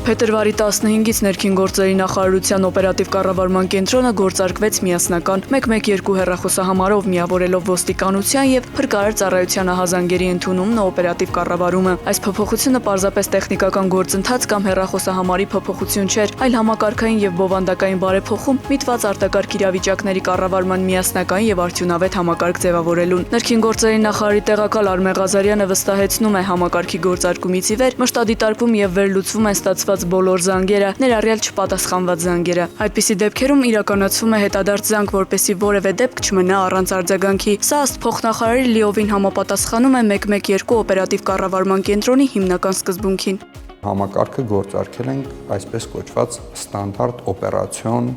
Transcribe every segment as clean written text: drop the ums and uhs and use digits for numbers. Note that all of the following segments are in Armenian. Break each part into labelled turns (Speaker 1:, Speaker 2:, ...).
Speaker 1: Փետրվարի 15-ից ներքին գործերի նախարարության օպերատիվ կառավարման կենտրոնը գործարկվեց միասնական 112 հեռախոսահամարով միավորելով ոստիկանության եւ փրկարար ծառայության ահազանգերի ընդունումն ու օպերատիվ կառավարումը։ Այս փոփոխությունը պարզապես տեխնիկական գործընթաց կամ հեռախոսահամարի փոփոխություն չէր, այլ համակարգային եւ բովանդակային բարեփոխում միտված արտակարգ իրավիճակների կառավարման միասնական եւ արդյունավետ համակարգ ձևավորելուն։ Ներքին գործերի նախարարի տեղակալ Արմեն Ղազարյանը վստահեցնում է համակարգի գործարկումից ի վեր մշտադիտարկվում եւ վերլուծվում են ստացված բոլոր զանգերը, ներառյալ չպատասխանված զանգերը։ Այդպիսի դեպքերում իրականացվում է հետադարձ զանգ, որպեսզի որևէ դեպք չմնա առանց արձագանքի։ Սա ըստ փոխնախարարի լիովին համապատասխանում է 112 օպերատիվ կառավարման կենտրոնի հիմնական սկզբունքին։
Speaker 2: Համակարգը գործարկել ենք այսպես կոչված ստանդարտ օպերացիոն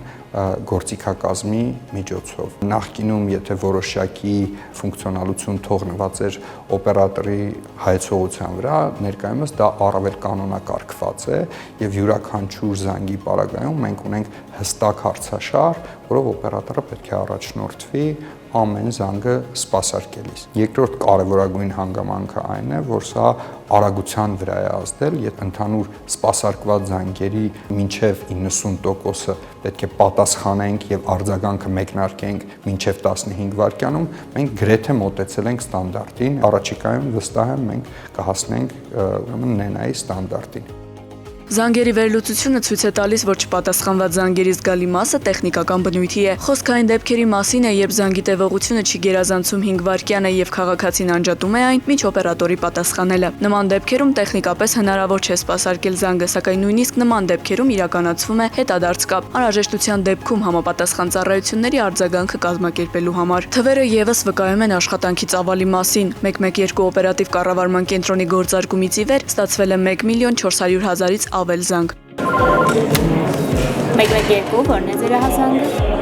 Speaker 2: գործիքակազմի միջոցով։ Նախկինում, եթե որոշակի ֆունկցիոնալություն թողնված էր օպերատորի հայեցողության վրա, ներկայումս դա առավել կանոնակարգված է եւ յուրաքանչյուր զանգի պարագայում մենք ունենք հստակ հարցաշար, որով օպերատորը պետք է առաջնորդվի ամեն զանգը սպասարկելիս։ Երկրորդ կարևորագույն հանգամանքը այն է, որ սա արագության վրա է ազդել, եթե ընդհանուր սպասարկված զանգերի մինչև 90%-ը պետք է պատասխանենք եւ արձագանքը մեկնարկենք մինչև 15 վայրկյանում, մենք գրեթե մոտեցել ենք ստանդարտին։ Առաջիկայում վստահ եմ մենք կհասնենք նենայի ստանդարտին։
Speaker 1: Զանգերի վերլուծությունը ցույց է տալիս, որ չպատասխանված զանգերի զգալի մասը տեխնիկական բնույթի է։ Խոսքային դեպքերի մասին է, երբ զանգի տևողությունը չի գերազանցում 5 վայրկյան է եւ քաղաքացին անջատում է այն, մինչ օպերատորի պատասխանելը։ Նման դեպքերում տեխնիկապես հնարավոր չէ սպասարկել զանգը, սակայն նույնիսկ նման դեպքերում իրականացվում է հետադարձ կապ, անհրաժեշտության դեպքում համապատասխան ծառայությունների արձագանքը կազմակերպելու համար։ Թվերը եւս վկայում են աշխատանքի ծավալի մասին։ 112 օպերատիվ կառավարման կենտրոնի գործարկումից ի վեր ստացվել է 1.400.000-ից ավել զանգ։
Speaker 3: 112 որն է զրահազանգը։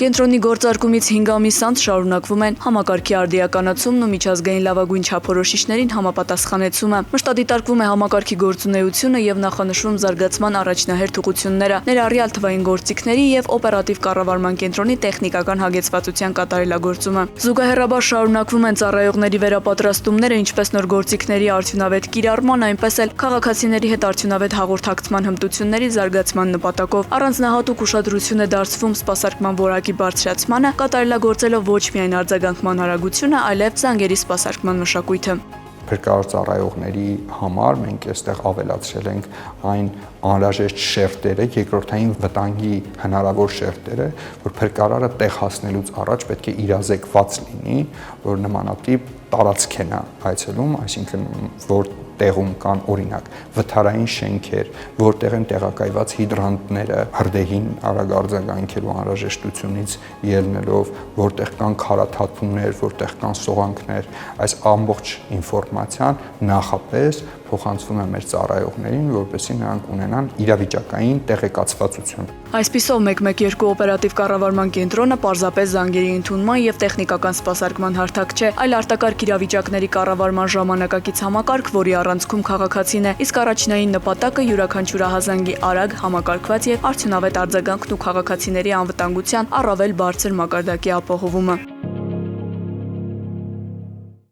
Speaker 1: Կենտրոնի գործարկումից 5 ամիս անց շարունակվում են համակարգի արդիականացումն ու միջազգային լավագույն չափորոշիչներին համապատասխանեցումը։ Մշտադիտարկվում է համակարգի գործունեությունը եւ նախանշվում զարգացման առաջնահերթ ուղղությունները, ներառյալ թվային գործիքների եւ օպերատիվ կառավարման կենտրոնի տեխնիկական հագեցվածության կատարելագործումը։ Զուգահեռաբար շարունակվում են ծառայողների վերապատրաստումները, ինչպես նոր գործիքների արդյունավետ կիրառման, այնպես էլ քաղաքացիների հետ արդյունավետ հաղորդակցման հմտությունների զարգացման նպատակով։ Առանձնահատուկ ուշադրություն է դարձվում սպասարկման որակի բարձրացմանը, կատարելագործելով ոչ միայն արձագանքման արագությունը, այլև զանգերի սպասարկման մշակույթը։
Speaker 2: Փրկարար ծառայողների համար մենք այստեղ ավելացրել ենք այն անհրաժեշտ շերտերը, երկրորդային վտանգի հնարավոր շերտերը, որ փրկարարը տեղ հասնելուց առաջ պետք է իրազեկված լինի, որ նմանատիպ տարածք է նա այցելում, այսինքն որ տեղում կան օրինակ վթարային շենքեր, որտեղ են տեղակայված հիդրանտները հրդեհին արագ արձագանքելու անհրաժեշտությունից ելնելով, որտեղ կան քարաթաթումներ, որտեղ կան սողանքներ, այս ամբողջ ինֆորմացիան նախապես փոխանցվում է մեր ծառայողներին, որպեսզի նրանք ունենան իրավիճակային տեղեկացվածություն։
Speaker 1: Այսպիսով 112 օպերատիվ կառավարման կենտրոնը պարզապես զանգերի ընդունման եւ տեխնիկական սպասարկման հարթակ չէ, այլ արտակարգ իրավիճակների կառավարման ժամանակակից համակարգ, որի առանցքում քաղաքացին է, իսկ առաջնային նպատակը յուրաքանչյուր ահազանգի արագ, համակարգված եւ արդյունավետ արձագանքն ու քաղաքացիների անվտանգության առավել բարձր մակարդակի ապահովումը։